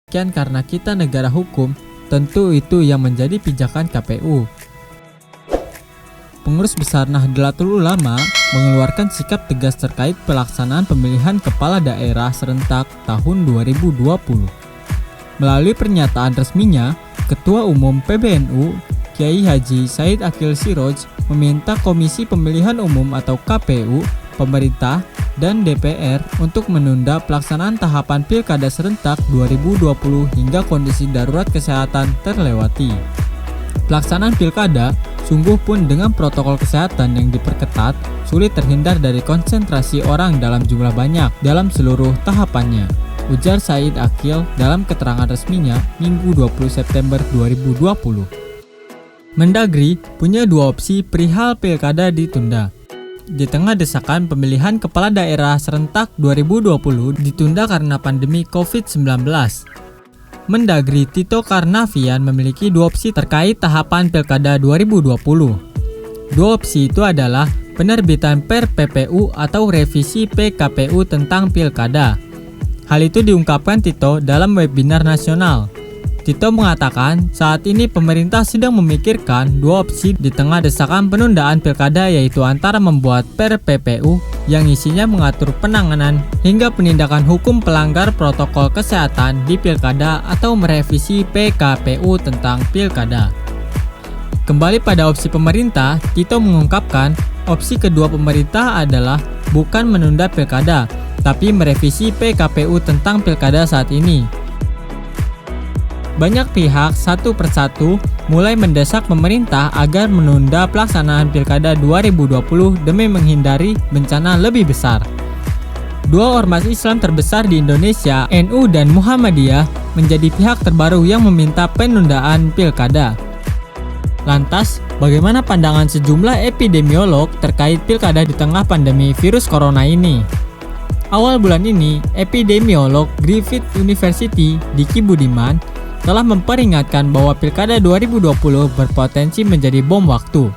Sekian karena kita negara hukum, tentu itu yang menjadi pijakan KPU. Pengurus Besar Nahdlatul Ulama mengeluarkan sikap tegas terkait pelaksanaan pemilihan kepala daerah serentak tahun 2020. Melalui pernyataan resminya, Ketua Umum PBNU, Kiai Haji Said Akil Siroj, meminta Komisi Pemilihan Umum atau KPU, pemerintah, dan DPR untuk menunda pelaksanaan tahapan Pilkada serentak 2020 hingga kondisi darurat kesehatan terlewati. Pelaksanaan Pilkada sungguh pun dengan protokol kesehatan yang diperketat, sulit terhindar dari konsentrasi orang dalam jumlah banyak dalam seluruh tahapannya, ujar Said Akil dalam keterangan resminya Minggu 20 September 2020. Mendagri punya dua opsi perihal Pilkada ditunda. Di tengah desakan pemilihan kepala daerah serentak 2020 ditunda karena pandemi COVID-19. Mendagri Tito Karnavian memiliki dua opsi terkait tahapan Pilkada 2020. Dua opsi itu adalah penerbitan Per-PPU atau revisi PKPU tentang Pilkada. Hal itu diungkapkan Tito dalam webinar nasional. Tito mengatakan saat ini pemerintah sedang memikirkan dua opsi di tengah desakan penundaan Pilkada, yaitu antara membuat Per-PPU yang isinya mengatur penanganan hingga penindakan hukum pelanggar protokol kesehatan di Pilkada atau merevisi PKPU tentang Pilkada. Kembali pada opsi pemerintah, Tito mengungkapkan opsi kedua pemerintah adalah bukan menunda Pilkada, tapi merevisi PKPU tentang Pilkada saat ini. Banyak pihak satu persatu mulai mendesak pemerintah agar menunda pelaksanaan Pilkada 2020 demi menghindari bencana lebih besar. Dua ormas Islam terbesar di Indonesia, NU dan Muhammadiyah, menjadi pihak terbaru yang meminta penundaan Pilkada. Lantas, bagaimana pandangan sejumlah epidemiolog terkait Pilkada di tengah pandemi virus corona ini? Awal bulan ini, epidemiolog Griffith University, Diki Budiman, telah memperingatkan bahwa Pilkada 2020 berpotensi menjadi bom waktu.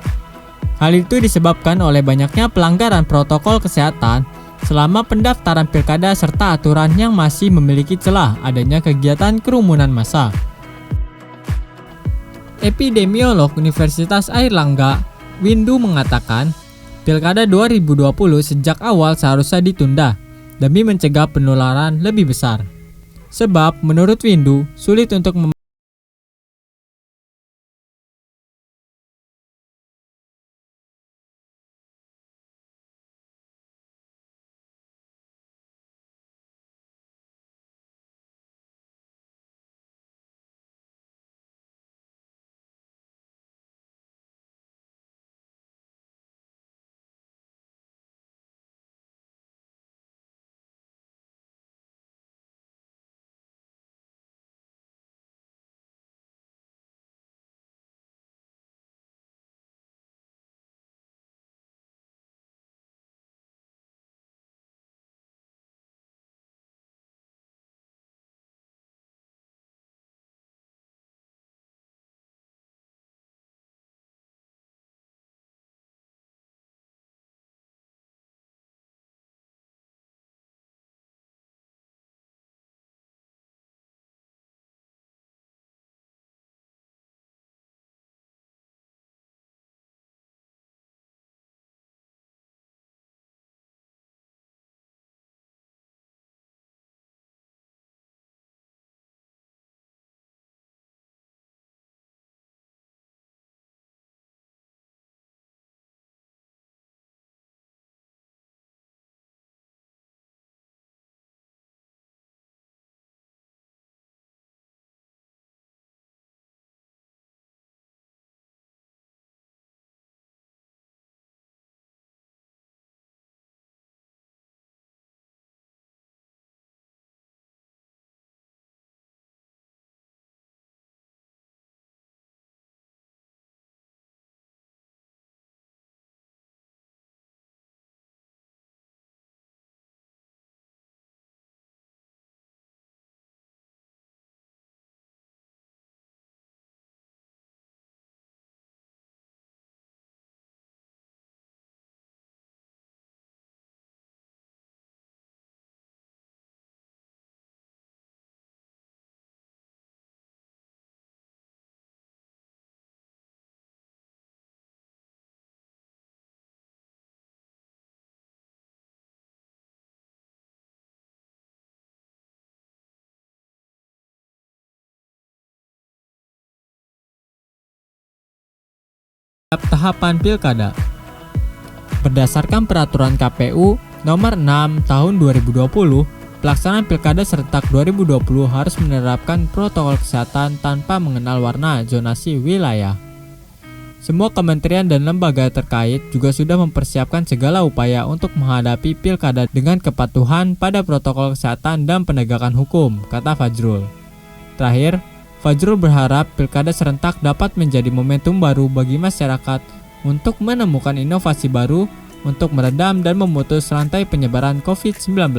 Hal itu disebabkan oleh banyaknya pelanggaran protokol kesehatan selama pendaftaran Pilkada serta aturan yang masih memiliki celah adanya kegiatan kerumunan massa. Epidemiolog Universitas Airlangga, Windu mengatakan, Pilkada 2020 sejak awal seharusnya ditunda demi mencegah penularan lebih besar. Sebab, menurut Windu, sulit untuk tahapan Pilkada. Berdasarkan peraturan KPU nomor 6 tahun 2020, pelaksanaan Pilkada serentak 2020 harus menerapkan protokol kesehatan tanpa mengenal warna zonasi wilayah. Semua kementerian dan lembaga terkait juga sudah mempersiapkan segala upaya untuk menghadapi Pilkada dengan kepatuhan pada protokol kesehatan dan penegakan hukum, kata Fajrul. Terakhir, Fajrul berharap Pilkada serentak dapat menjadi momentum baru bagi masyarakat untuk menemukan inovasi baru untuk meredam dan memutus rantai penyebaran COVID-19,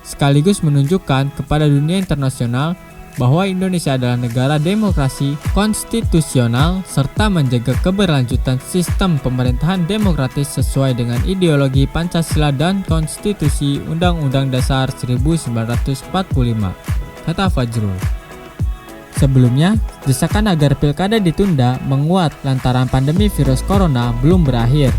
sekaligus menunjukkan kepada dunia internasional bahwa Indonesia adalah negara demokrasi, konstitusional, serta menjaga keberlanjutan sistem pemerintahan demokratis sesuai dengan ideologi Pancasila dan Konstitusi Undang-Undang Dasar 1945, kata Fajrul. Sebelumnya, desakan agar Pilkada ditunda menguat lantaran pandemi virus corona belum berakhir.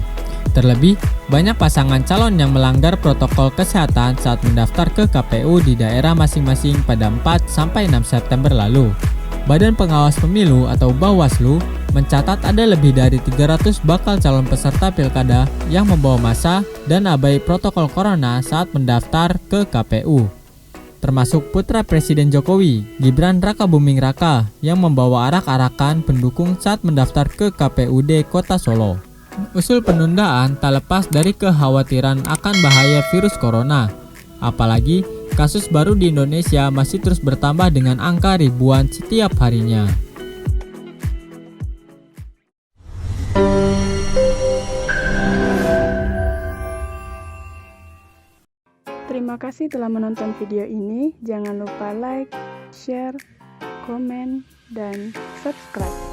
Terlebih, banyak pasangan calon yang melanggar protokol kesehatan saat mendaftar ke KPU di daerah masing-masing pada 4-6 September lalu. Badan Pengawas Pemilu atau Bawaslu mencatat ada lebih dari 300 bakal calon peserta Pilkada yang membawa massa dan abai protokol corona saat mendaftar ke KPU. termasuk putra Presiden Jokowi, Gibran Rakabuming Raka, yang membawa arak-arakan pendukung saat mendaftar ke KPUD Kota Solo. Usul penundaan tak lepas dari kekhawatiran akan bahaya virus corona. Apalagi kasus baru di Indonesia masih terus bertambah dengan angka ribuan setiap harinya. Terima kasih telah menonton video ini. Jangan lupa like, share, komen, dan subscribe.